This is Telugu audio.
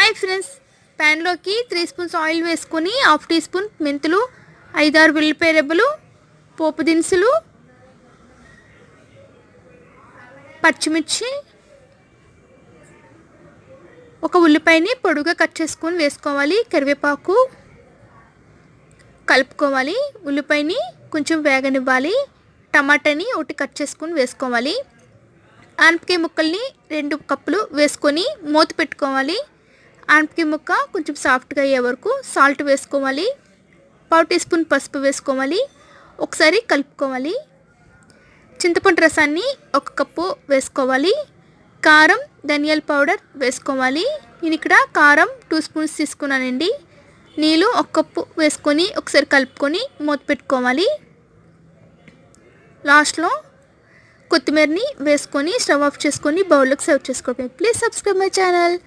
హాయ్ ఫ్రెండ్స్, ప్యాన్లోకి 3 స్పూన్స్ ఆయిల్ వేసుకొని హాఫ్ టీ స్పూన్ మెంతులు, 5-6 వెల్లుల్లిపాయ రెబ్బలు, పోపు దినుసులు, పచ్చిమిర్చి, ఒక ఉల్లిపాయని పొడుగా కట్ చేసుకొని వేసుకోవాలి. కరివేపాకు కలుపుకోవాలి. ఉల్లిపాయని కొంచెం వేగనివ్వాలి. టమాటాని ఒకటి కట్ చేసుకొని వేసుకోవాలి. ఆనపకాయ ముక్కల్ని 2 కప్పులు వేసుకొని మూత పెట్టుకోవాలి. ఆనపకాయ ముక్క కొంచెం సాఫ్ట్గా అయ్యే వరకు సాల్ట్ వేసుకోవాలి. పావు టీ స్పూన్ పసుపు వేసుకోవాలి. ఒకసారి కలుపుకోవాలి. చింతపండు రసాన్ని 1 కప్పు వేసుకోవాలి. కారం, ధనియాల పౌడర్ వేసుకోవాలి. నేను ఇక్కడ కారం 2 స్పూన్స్ తీసుకున్నానండి. నీళ్ళు 1 కప్పు వేసుకొని ఒకసారి కలుపుకొని మూత పెట్టుకోవాలి. లాస్ట్లో కొత్తిమీరని వేసుకొని స్టవ్ ఆఫ్ చేసుకొని బౌల్లోకి సర్వ్ చేసుకోవాలి. Please subscribe my channel.